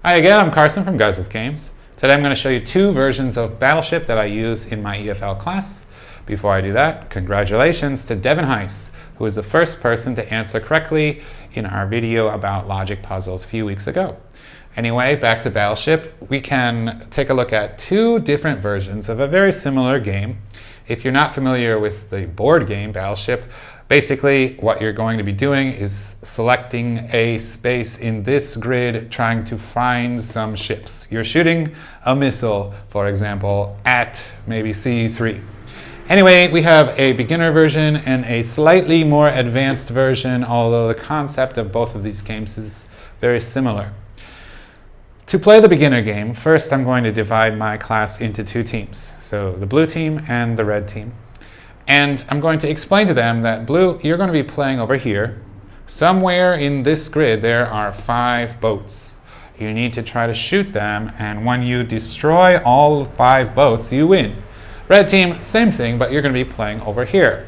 Hi again, I'm Carson from Guys with Games. Today I'm going to show you two versions of Battleship that I use in my EFL class. Before I do that, congratulations to Devin Heiss, who was the first person to answer correctly in our video about logic puzzles a few weeks ago. Anyway, back to Battleship. We can take a look at two different versions of a very similar game. If you're not familiar with the board game Battleship, basically what you're going to be doing is selecting a space in this grid, trying to find some ships. You're shooting a missile, for example, at maybe C3. Anyway, we have a beginner version and a slightly more advanced version, although the concept of both of these games is very similar. To play the beginner game, first I'm going to divide my class into two teams. So the blue team and the red team. And I'm going to explain to them that blue, you're going to be playing over here. Somewhere in this grid there are 5 boats. You need to try to shoot them, and when you destroy all 5 boats, you win. Red team, same thing, but you're going to be playing over here.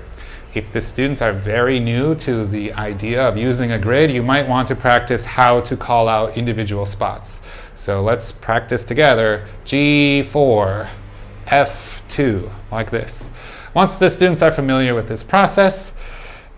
If the students are very new to the idea of using a grid, you might want to practice how to call out individual spots. So let's practice together. G4, F2, like this. Once the students are familiar with this process,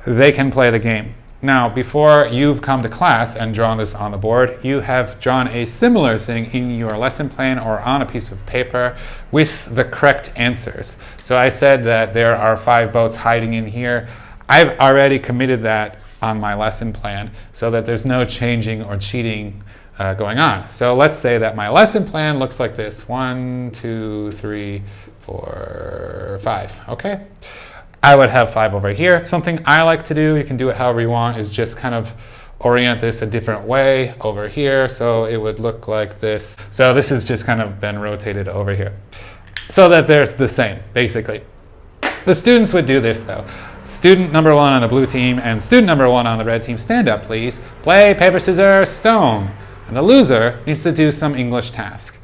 they can play the game. Now, before you've come to class and drawn this on the board, you have drawn a similar thing in your lesson plan or on a piece of paper with the correct answers. So I said that there are 5 boats hiding in here. I've already committed that on my lesson plan so that there's no changing or cheating going on. So let's say that my lesson plan looks like this. 1, 2, 3, 4, 5. Okay? I would have 5 over here. Something I like to do, you can do it however you want, is just kind of orient this a different way over here. So it would look like this. So this has just kind of been rotated over here. So that there's the same, basically. The students would do this though. Student number 1 on the blue team and student number 1 on the red team, stand up please. Play paper, scissors, stone. And the loser needs to do some English task.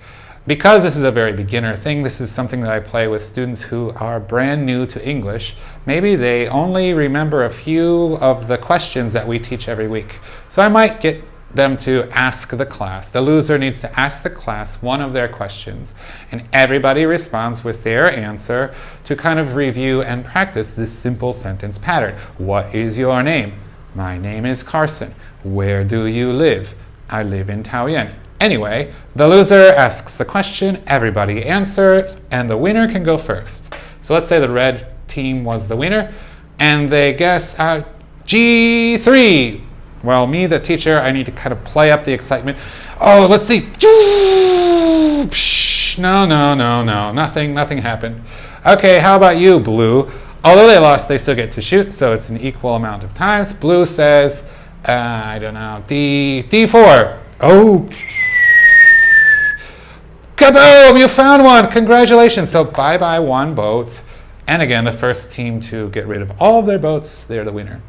Because this is a very beginner thing, this is something that I play with students who are brand new to English. Maybe they only remember a few of the questions that we teach every week. So I might get them to ask the class. The loser needs to ask the class one of their questions, and everybody responds with their answer to kind of review and practice this simple sentence pattern. What is your name? My name is Carson. Where do you live? I live in Taoyuan. Anyway, the loser asks the question, everybody answers, and the winner can go first. So let's say the red team was the winner, and they guess G3. Well, me, the teacher, I need to kind of play up the excitement. Oh, let's see. No, nothing happened. Okay, how about you, blue? Although they lost, they still get to shoot, so it's an equal amount of times. Blue says, I don't know, D4. Oh, kaboom, you found one, congratulations. So bye-bye 1 boat. And again, the first team to get rid of all of their boats, they're the winner.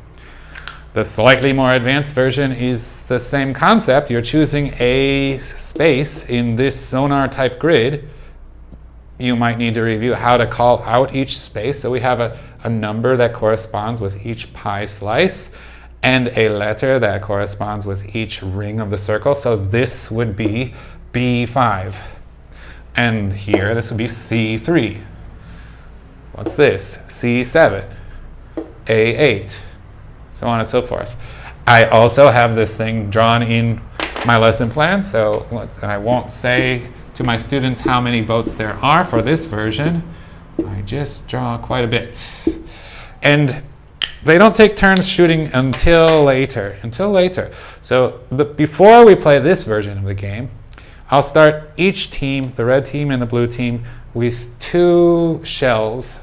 The slightly more advanced version is the same concept. You're choosing a space in this sonar type grid. You might need to review how to call out each space. So we have a number that corresponds with each pie slice, and a letter that corresponds with each ring of the circle. So this would be B5. And here, this would be C3. What's this? C7, A8, so on and so forth. I also have this thing drawn in my lesson plan, so I won't say to my students how many boats there are for this version. I just draw quite a bit. And they don't take turns shooting until later. So before we play this version of the game, I'll start each team, the red team and the blue team, with 2 shells,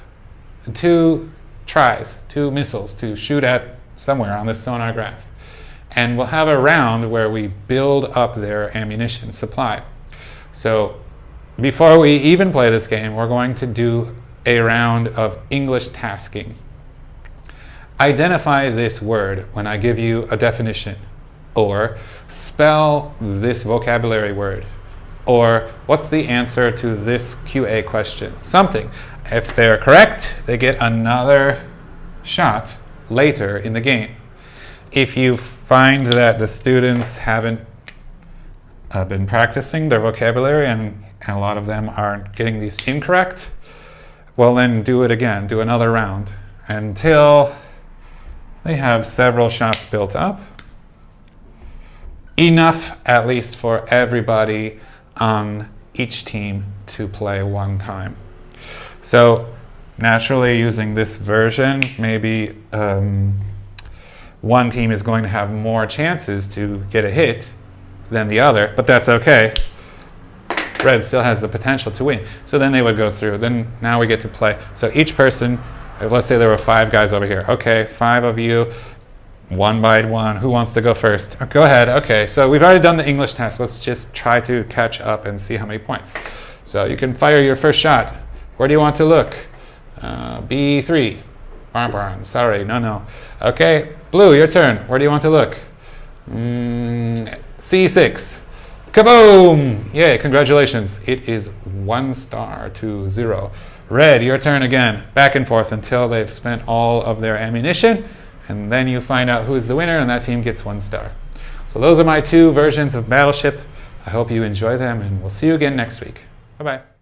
2 tries, 2 missiles to shoot at somewhere on this sonar graph. And we'll have a round where we build up their ammunition supply. So before we even play this game, we're going to do a round of English tasking. Identify this word when I give you a definition, or spell this vocabulary word, or what's the answer to this QA question, something. If they're correct, they get another shot later in the game. If you find that the students haven't been practicing their vocabulary and a lot of them are getting these incorrect, well then do it again, do another round until they have several shots built up. Enough at least for everybody on each team to play one time. So naturally using this version, maybe one team is going to have more chances to get a hit than the other, but that's okay. Red still has the potential to win. So then they would go through. Then now we get to play. So each person, let's say there were 5 guys over here. Okay, 5 of you, one by one. Who wants to go first? Go ahead. Okay, so we've already done the English test. Let's just try to catch up and see how many points. So you can fire your first shot. Where do you want to look? B3. Sorry, no. Okay, blue, your turn. Where do you want to look? C6. Kaboom! Yay, congratulations. It is 1 star to 0. Red, your turn again. Back and forth until they've spent all of their ammunition, and then you find out who's the winner, and that team gets 1 star. So those are my 2 versions of Battleship. I hope you enjoy them, and we'll see you again next week. Bye-bye.